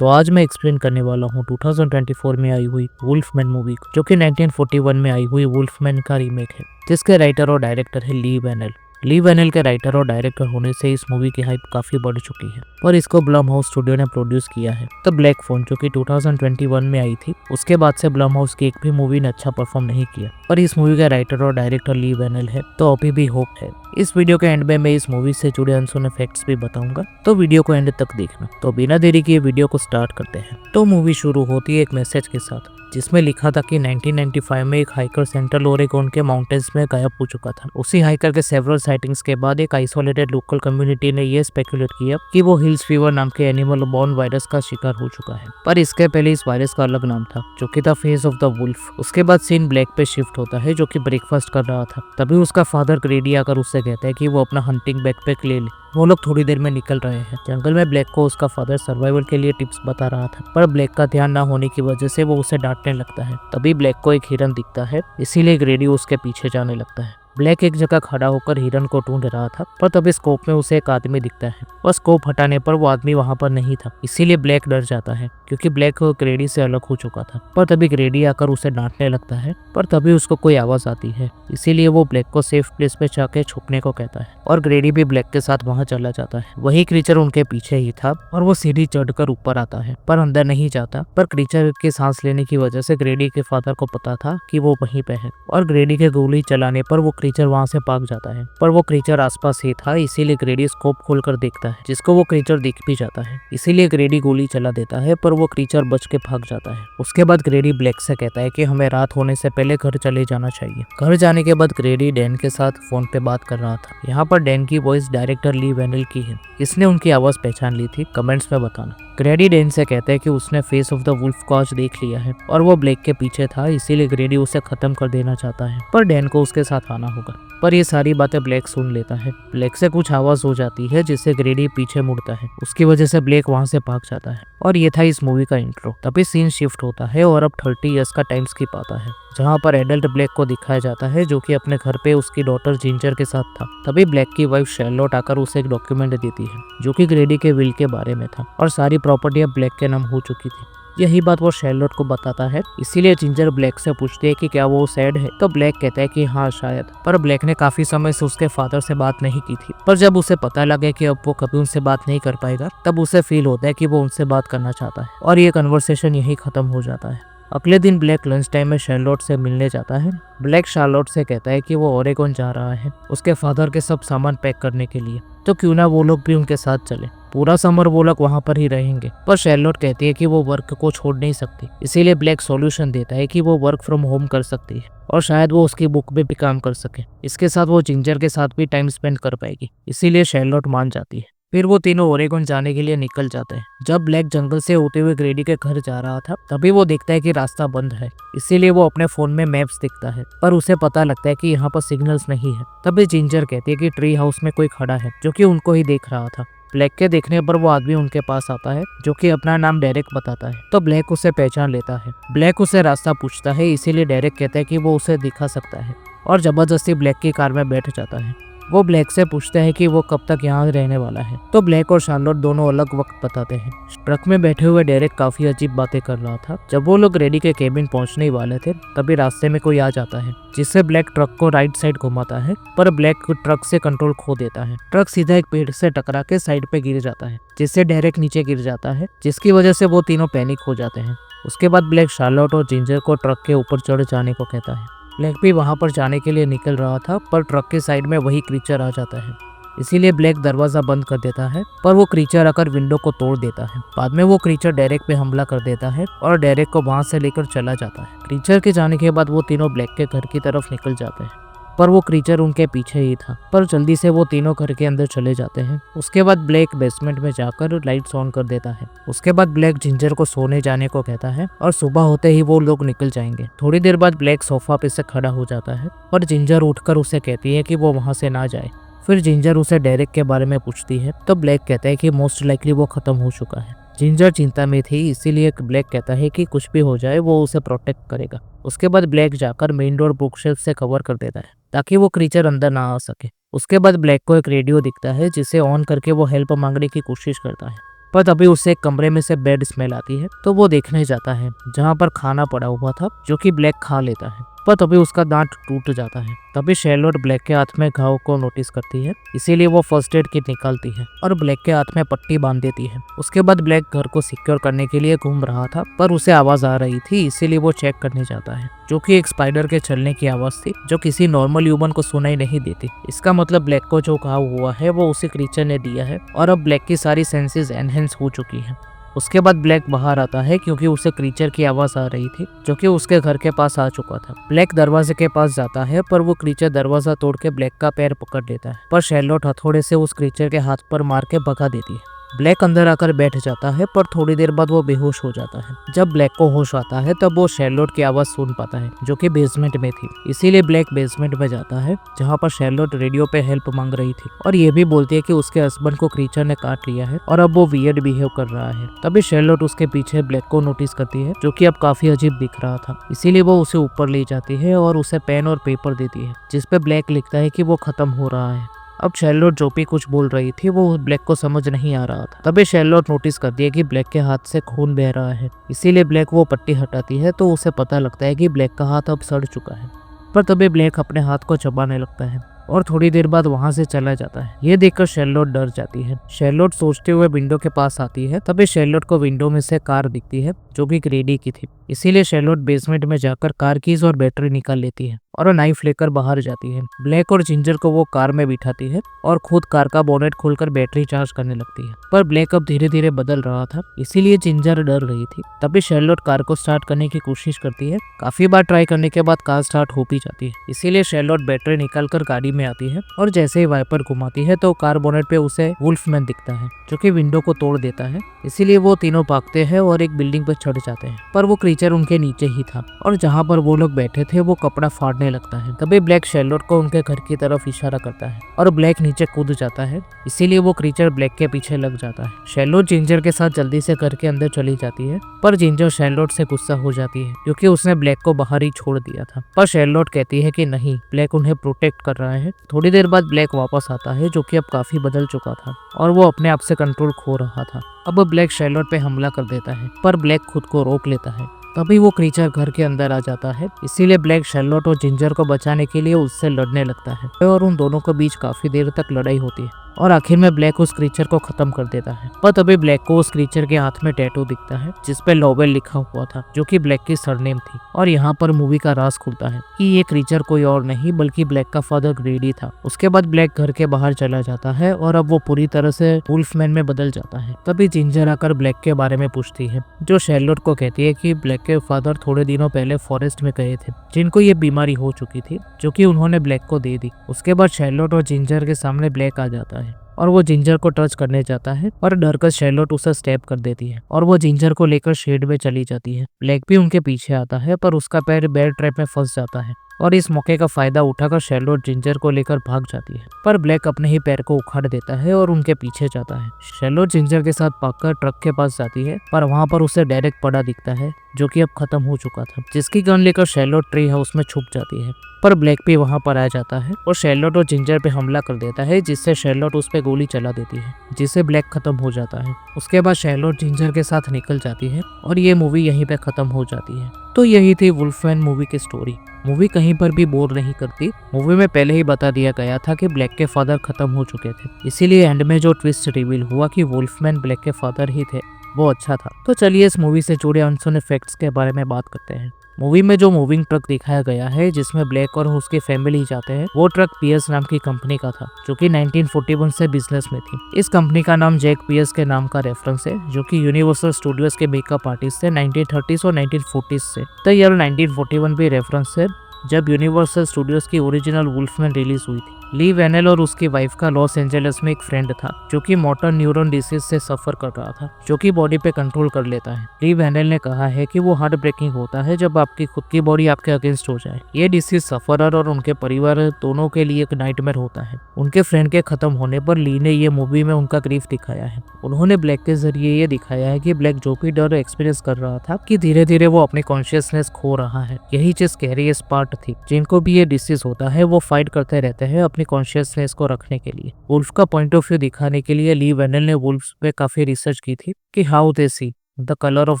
तो आज मैं एक्सप्लेन करने वाला हूँ 2024 में आई हुई वुल्फमैन मूवी को, जो कि 1941 में आई हुई वुल्फमैन का रीमेक है, जिसके राइटर और डायरेक्टर है ली वैनेल। ली वैनेल के राइटर और डायरेक्टर होने से इस मूवी की हाइप काफी बढ़ चुकी है और इसको ब्लम हाउस स्टूडियो ने प्रोड्यूस किया है। द ब्लैक फोन जो कि 2021 में आई थी, उसके बाद से ब्लम हाउस की एक भी मूवी ने अच्छा परफॉर्म नहीं किया, पर इस मूवी का राइटर और डायरेक्टर ली वैनेल है, तो अभी भी होप है। इस वीडियो के एंड में मैं इस मूवी से जुड़े अनसुने फैक्ट्स भी बताऊंगा, तो वीडियो को एंड तक देखना। तो बिना देरी किए वीडियो को स्टार्ट करते हैं। तो मूवी शुरू होती है एक मैसेज के साथ, जिसमें लिखा था कि 1995 में एक हाइकर सेंट्रल ओरेगोन के माउंटेन्स में गायब हो चुका था। उसी हाइकर के सेवरल साइटिंग्स के बाद एक आइसोलेटेड लोकल कम्युनिटी ने यह स्पेकुलेट किया कि वो हिल्स फीवर नाम के एनिमल बॉर्न वायरस का शिकार हो चुका है, पर इसके पहले इस वायरस का अलग नाम था, जो कि था फेस ऑफ द वुल्फ। उसके बाद सीन ब्लैक पे शिफ्ट होता है, जो कि ब्रेकफास्ट कर रहा था। तभी उसका फादर ग्रेडी आकर उससे कहता है कि वो अपना हंटिंग बैकपैक ले ले। वो लोग थोड़ी देर में निकल रहे हैं। जंगल में ब्लैक को उसका फादर सर्वाइवल के लिए टिप्स बता रहा था, पर ब्लैक का ध्यान ना होने की वजह से वो उसे डांटने लगता है। तभी ब्लैक को एक हिरन दिखता है, इसीलिए ग्रेडी उसके पीछे जाने लगता है। ब्लैक एक जगह खड़ा होकर हिरन को ढूंढ रहा था, पर तभी स्कोप में उसे एक आदमी दिखता है और स्कोप हटाने पर वो आदमी वहां पर नहीं था, इसीलिए ब्लैक डर जाता है, क्योंकि ब्लैक ग्रेडी से अलग हो चुका था। पर तभी ग्रेडी आकर उसे डांटने लगता है, पर तभी उसको कोई आवाज आती है, इसीलिए वो ब्लैक को सेफ प्लेस पे जाके छुपने को कहता है और ग्रेडी भी ब्लैक के साथ वहां चला जाता है। वही क्रीचर उनके पीछे ही था और वो सीढ़ी चढ़कर ऊपर आता है, पर अंदर नहीं जाता। पर क्रीचर के सांस लेने की वजह से ग्रेडी के फादर को पता था कि वो वहीं पे है, और ग्रेडी के गोली चलाने पर वो क्रीचर वहां से भाग जाता है। पर वो क्रीचर आसपास ही था, इसीलिए ग्रेडी स्कोप खोलकर देखता है, जिसको वो क्रीचर दिख भी जाता है। इसीलिए ग्रेडी गोली चला देता है, पर वो क्रीचर बच के भाग जाता है। उसके बाद ग्रेडी ब्लैक से कहता है कि हमें रात होने से पहले घर चले जाना चाहिए। घर जाने के बाद ग्रेडी डैन के साथ फोन पे बात कर रहा था। यहाँ पर डैन की वॉइस डायरेक्टर ली वैनेल की है, इसने उनकी आवाज पहचान ली थी, कमेंट्स में बताना। ग्रेडी डैन से कहते हैं कि उसने फेस ऑफ द वुल्फ को आज देख लिया है और वो ब्लैक के पीछे था, इसीलिए ग्रेडी उसे खत्म कर देना चाहता है, पर डैन को उसके साथ आना होगा। पर ये सारी बातें ब्लैक सुन लेता है। ब्लैक से कुछ आवाज हो जाती है, जिससे ग्रेडी पीछे मुड़ता है। उसकी वजह से ब्लैक वहां से भाग जाता है और ये था इस मूवी का इंट्रो। तभी सीन शिफ्ट होता है और अब 30 इयर्स का टाइम स्किप आता है, जहाँ पर एडल्ट ब्लैक को दिखाया जाता है, जो कि अपने घर पे उसकी डॉटर जिंजर के साथ था। तभी ब्लैक की वाइफ शैर्लोट आकर उसे एक डॉक्यूमेंट देती है, जो कि ग्रेडी के विल के बारे में था और सारी प्रॉपर्टी अब ब्लैक के नाम हो चुकी थी। यही बात वो शैर्लोट को बताता है, इसीलिए जिंजर ब्लैक से पूछती है कि क्या वो सैड है, तो ब्लैक कहता है कि हाँ शायद। पर ब्लैक ने काफी समय से उसके फादर से बात नहीं की थी, पर जब उसे पता लगे कि अब वो कभी उनसे बात नहीं कर पाएगा, तब उसे फील होता है कि वो उनसे बात करना चाहता है, और ये कन्वर्सेशन यही खत्म हो जाता है। अगले दिन ब्लैक लंच टाइम में शैर्लोट से मिलने जाता है। ब्लैक शार्लोट से कहता है कि वो ओरेगोन जा रहा है उसके फादर के सब सामान पैक करने के लिए, तो क्यों ना वो लोग भी उनके साथ चले। पूरा समर वो लोग वहाँ पर ही रहेंगे। पर शैर्लोट कहती है कि वो वर्क को छोड़ नहीं सकती, इसीलिए ब्लैक सॉल्यूशन देता है कि वो वर्क फ्रॉम होम कर सकती है और शायद वो उसकी बुक में भी काम कर सके। इसके साथ वो जिंजर के साथ भी टाइम स्पेंड कर पाएगी, इसीलिए शैर्लोट मान जाती है। फिर वो तीनों ओरेगोन जाने के लिए निकल जाते हैं। जब ब्लैक जंगल से होते हुए ग्रेडी के घर जा रहा था, तभी वो देखता है कि रास्ता बंद है, इसीलिए वो अपने फोन में मैप्स दिखता है, पर उसे पता लगता है कि यहाँ पर सिग्नल्स नहीं है। तभी जिंजर कहती है कि ट्री हाउस में कोई खड़ा है, जो कि उनको ही देख रहा था। ब्लैक के देखने पर वो आदमी उनके पास आता है, जो कि अपना नाम डेरेक बताता है, तो ब्लैक उसे पहचान लेता है। ब्लैक उसे रास्ता पूछता है, इसीलिए डेरेक कहता है कि वो उसे दिखा सकता है और जबरदस्ती ब्लैक की कार में बैठ जाता है। वो ब्लैक से पूछते हैं कि वो कब तक यहाँ रहने वाला है, तो ब्लैक और शार्लोट दोनों अलग वक्त बताते हैं। ट्रक में बैठे हुए डेरेक काफी अजीब बातें कर रहा था। जब वो लोग ग्रेडी के केबिन पहुंचने ही वाले थे, तभी रास्ते में कोई आ जाता है, जिससे ब्लैक ट्रक को राइट साइड घुमाता है, पर ब्लैक ट्रक से कंट्रोल खो देता है। ट्रक सीधा एक पेड़ से टकरा के साइड पे गिर जाता है, जिससे डेरेक नीचे गिर जाता है, जिसकी वजह से वो तीनों पैनिक हो जाते हैं। उसके बाद ब्लैक शार्लोट और जिंजर को ट्रक के ऊपर चढ़ जाने को कहता है। ब्लैक भी वहां पर जाने के लिए निकल रहा था, पर ट्रक के साइड में वही क्रीचर आ जाता है, इसीलिए ब्लैक दरवाजा बंद कर देता है, पर वो क्रीचर आकर विंडो को तोड़ देता है। बाद में वो क्रीचर डेरेक पे हमला कर देता है और डेरेक को वहां से लेकर चला जाता है। क्रीचर के जाने के बाद वो तीनों ब्लैक के घर की तरफ निकल जाते हैं, पर वो क्रीचर उनके पीछे ही था, पर जल्दी से वो तीनों घर के अंदर चले जाते हैं। उसके बाद ब्लैक बेसमेंट में जाकर लाइट्स ऑन कर देता है। उसके बाद ब्लैक जिंजर को सोने जाने को कहता है और सुबह होते ही वो लोग निकल जाएंगे। थोड़ी देर बाद ब्लैक सोफा पे से खड़ा हो जाता है, पर जिंजर उठकर उसे कहती है कि वो वहां से ना जाए। फिर जिंजर उसे डेरेक के बारे में पूछती है, तो ब्लैक कहता है कि मोस्ट लाइकली वो खत्म हो चुका है। जिंजर चिंता में थी, इसीलिए ब्लैक कहता है कि कुछ भी हो जाए वो उसे प्रोटेक्ट करेगा। उसके बाद ब्लैक जाकर मेन डोर बुकशेल्फ से कवर कर देता है, ताकि वो क्रीचर अंदर ना आ सके। उसके बाद ब्लैक को एक रेडियो दिखता है, जिसे ऑन करके वो हेल्प मांगने की कोशिश करता है। पर तभी उसे एक कमरे में से बैड स्मेल आती है, तो वो देखने जाता है जहाँ पर खाना पड़ा हुआ था, जो कि ब्लैक खा लेता है। पर तभी उसका दांत टूट जाता है। तभी शर्लोट ब्लैक के हाथ में घाव को नोटिस करती है, इसीलिए वो फर्स्ट एड किट निकालती है और ब्लैक के हाथ में पट्टी बांध देती है। उसके बाद ब्लैक घर को सिक्योर करने के लिए घूम रहा था, पर उसे आवाज आ रही थी, इसीलिए वो चेक करने जाता है, जो कि एक स्पाइडर के चलने की आवाज थी, जो किसी नॉर्मल ह्यूमन को सुनाई नहीं देती। इसका मतलब ब्लैक को जो घाव हुआ है वो उसी क्रीचर ने दिया है और अब ब्लैक की सारी सेंसेस एनहेंस हो चुकी है। उसके बाद ब्लैक बाहर आता है क्योंकि उसे क्रीचर की आवाज आ रही थी, जो कि उसके घर के पास आ चुका था। ब्लैक दरवाजे के पास जाता है, पर वो क्रीचर दरवाजा तोड़ के ब्लैक का पैर पकड़ लेता है, पर शर्लोट हथौड़े से उस क्रीचर के हाथ पर मार के भगा देती है। ब्लैक अंदर आकर बैठ जाता है, पर थोड़ी देर बाद वो बेहोश हो जाता है। जब ब्लैक को होश आता है तब वो शर्लोट की आवाज सुन पाता है, जो कि बेसमेंट में थी। इसीलिए ब्लैक बेसमेंट में जाता है, जहाँ पर शर्लोट रेडियो पे हेल्प मांग रही थी और ये भी बोलती है कि उसके हस्बैंड को क्रीचर ने काट लिया है और अब वो वियर्ड बिहेव कर रहा है। तभी शर्लोट उसके पीछे ब्लैक को नोटिस करती है, जो कि अब काफी अजीब दिख रहा था। इसीलिए वो उसे ऊपर ले जाती है और उसे पेन और पेपर देती है, जिसपे ब्लैक लिखता है कि वो खत्म हो रहा है। अब शर्लोट जो भी कुछ बोल रही थी वो ब्लैक को समझ नहीं आ रहा था। तभी शर्लोट नोटिस करती है कि ब्लैक के हाथ से खून बह रहा है, इसीलिए ब्लैक वो पट्टी हटाती है, तो उसे पता लगता है कि ब्लैक का हाथ अब सड़ चुका है। पर तभी ब्लैक अपने हाथ को चबाने लगता है और थोड़ी देर बाद वहां से चला जाता है। ये देखकर शर्लोट डर जाती है। शर्लोट सोचते हुए विंडो के पास आती है, तभी शर्लोट को विंडो में से कार दिखती है, जो कि ग्रेडी की थी। इसीलिए शर्लोट बेसमेंट में जाकर कार कीज और बैटरी निकाल लेती है और नाइफ लेकर बाहर जाती है। ब्लैक और जिंजर को वो कार में बिठाती है और खुद कार का बोनेट खोलकर बैटरी चार्ज करने लगती है। पर ब्लैक अब धीरे धीरे बदल रहा था, इसीलिए जिंजर डर रही थी। तभी शर्लोट कार को स्टार्ट करने की कोशिश करती है। काफी बार ट्राई करने के बाद कार स्टार्ट हो भी जाती है, इसीलिए शर्लोट बैटरी निकालकर गाड़ी में आती है और जैसे ही वाइपर घुमाती है तो कार बोनेट पे उसे वुल्फमैन दिखता है, जो कि विंडो को तोड़ देता है। इसीलिए वो तीनों भागते हैं और एक बिल्डिंग पर चढ़ जाते हैं, पर वो क्रीचर उनके नीचे ही था और जहाँ पर वो लोग बैठे थे वो कपड़ा फाड़ने लगता है। तभी ब्लैक शर्लोट को उनके घर की तरफ इशारा करता है और ब्लैक नीचे कूद जाता है, इसीलिए वो क्रीचर ब्लैक के पीछे लग जाता है। शर्लोट जिंजर के साथ जल्दी से घर के अंदर चली जाती है, पर जिंजर शर्लोट से गुस्सा हो जाती है क्योंकि उसने ब्लैक को बाहर ही छोड़ दिया था। पर शर्लोट कहती है कि नहीं, ब्लैक उन्हें प्रोटेक्ट कर रहा है। थोड़ी देर बाद ब्लैक वापस आता है, जो कि अब काफी बदल चुका था और वो अपने आप से कंट्रोल खो रहा था। अब ब्लैक शर्लोट पे हमला कर देता है, पर ब्लैक खुद को रोक लेता है। तभी वो क्रीचर घर के अंदर आ जाता है, इसीलिए ब्लैक शर्लोट और जिंजर को बचाने के लिए उससे लड़ने लगता है और उन दोनों के बीच काफी देर तक लड़ाई होती है और आखिर में ब्लैक उस क्रीचर को खत्म कर देता है। पर तभी ब्लैक को उस क्रीचर के हाथ में टैटू दिखता है, जिसपे लोवेल लिखा हुआ था, जो कि ब्लैक की सरनेम थी। और यहाँ पर मूवी का राज खुलता है कि ये क्रीचर कोई और नहीं बल्कि ब्लैक का फादर ग्रेडी था। उसके बाद ब्लैक घर के बाहर चला जाता है और अब वो पूरी तरह से वुल्फमैन में बदल जाता है। तभी जिंजर आकर ब्लैक के बारे में पूछती है, जो शर्लोट को कहती है कि ब्लैक के फादर थोड़े दिनों पहले फॉरेस्ट में गए थे, जिनको ये बीमारी हो चुकी थी, जो कि उन्होंने ब्लैक को दे दी। उसके बाद शर्लोट और जिंजर के सामने ब्लैक आ जाता है और वो जिंजर को टच करने जाता है, पर डरकर शर्लोट उसे स्टेप कर देती है और वो जिंजर को लेकर शेड में चली जाती है। ब्लैक भी उनके पीछे आता है, पर उसका पैर बेयर ट्रैप में फंस जाता है और इस मौके का फायदा उठाकर शर्लोट जिंजर को लेकर भाग जाती है, पर ब्लैक अपने ही पैर को उखाड़ देता है और उनके पीछे जाता है। शर्लोट जिंजर के साथ भागकर ट्रक के पास जाती है, पर वहाँ पर उसे डायरेक्ट पड़ा दिखता है, जो कि अब खत्म हो चुका था, जिसकी गन लेकर शर्लोट ट्री हाउस में छुप जाती है। पर ब्लैक भी वहां पर आ जाता है और शर्लोट और जिंजर पे हमला कर देता है, जिससे शर्लोट उस पे गोली चला देती है, जिससे ब्लैक खत्म हो जाता है। उसके बाद शर्लोट जिंजर के साथ निकल जाती है और ये मूवी यहीं पे खत्म हो जाती है। तो यही थी वुल्फमैन मूवी की स्टोरी। मूवी कहीं पर भी बोर नहीं करती। मूवी में पहले ही बता दिया गया था कि ब्लैक के फादर खत्म हो चुके थे, इसीलिए एंड में जो ट्विस्ट रिवील हुआ कि वुल्फमैन ब्लैक के फादर ही थे, वो अच्छा था। तो चलिए इस मूवी से जुड़े अनसुने फैक्ट्स के बारे में बात करते हैं। मूवी में जो मूविंग ट्रक दिखाया गया है, जिसमें ब्लैक और उसकी फैमिली जाते हैं, वो ट्रक पियर्स नाम की कंपनी का था, जो कि 1941 से बिजनेस में थी। इस कंपनी का नाम जैक पियर्स के नाम का रेफरेंस है, जो कि यूनिवर्सल स्टूडियोज के मेकअप आर्टिस्ट थे 1930s और 1940s से। तो ईयर 1941 भी रेफरेंस है, जब यूनिवर्सल स्टूडियोज की ओरिजिनल वुल्फमैन रिलीज हुई थी। ली वेनेल और उसकी वाइफ का लॉस एंजलिस में एक फ्रेंड था, जो कि मोटर न्यूरॉन डिसीज से सफर कर रहा था, जो कि बॉडी पे कंट्रोल कर लेता है। ली वेनेल ने कहा है कि वो हार्ट ब्रेकिंग होता है जब आपकी खुद की बॉडी आपके अगेंस्ट हो जाए। ये डिसीज सफरर और उनके परिवार दोनों के लिए एक नाइटमेयर होता है। उनके फ्रेंड के खत्म होने पर ली ने ये मूवी में उनका ग्रीफ दिखाया है। उन्होंने ब्लैक के जरिए ये दिखाया है कि ब्लैक जो भी डर एक्सपीरियंस कर रहा था कि धीरे धीरे वो अपनी कॉन्शियसनेस खो रहा है। यही चीज स्कैरीएस्ट पार्ट थी। जिनको भी ये डिसीज होता है वो फाइट करते रहते हैं अपनी कॉन्शियसनेस को रखने के लिए। वुल्फ का पॉइंट ऑफ व्यू दिखाने के लिए ली वेनेल ने वुल्फ्स पे काफी रिसर्च की थी कि how they see the colour of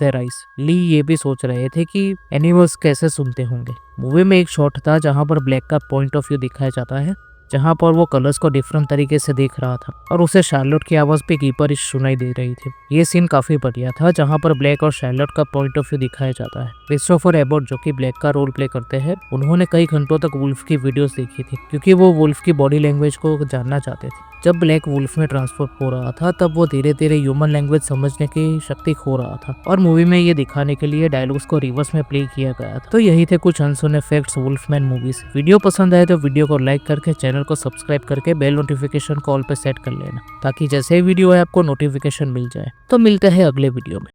their eyes. ली ये भी सोच रहे थे कि एनिमल्स कैसे सुनते होंगे। मूवी में एक शॉट था जहां पर ब्लैक का पॉइंट ऑफ व्यू दिखाया जाता है, जहां पर वो कलर्स को डिफरेंट तरीके से देख रहा था और उसे शार्लोट की आवाज पे कीपरिश सुनाई दे रही थी। ये सीन काफी बढ़िया था जहां पर ब्लैक और शार्लोट का पॉइंट ऑफ व्यू दिखाया जाता है। क्रिस्टोफर एबॉट जो कि ब्लैक का रोल प्ले करते हैं, उन्होंने कई घंटों तक वुल्फ की वीडियोस देखी थी क्योंकि वो वुल्फ की बॉडी लैंग्वेज को जानना चाहते थे। जब ब्लैक वुल्फ में ट्रांसफर हो रहा था तब वो धीरे धीरे ह्यूमन लैंग्वेज समझने की शक्ति खो रहा था और मूवी में ये दिखाने के लिए डायलॉग्स को रिवर्स में प्ले किया गया था। तो यही थे कुछ अनसुने फैक्ट्स वुल्फमैन मूवीज। वीडियो पसंद आए तो वीडियो को लाइक करके चैनल को सब्सक्राइब करके बेल नोटिफिकेशन को ऑल पे सेट कर लेना ताकि जैसे ही वीडियो है आपको नोटिफिकेशन मिल जाए। तो मिलते हैं अगले वीडियो में।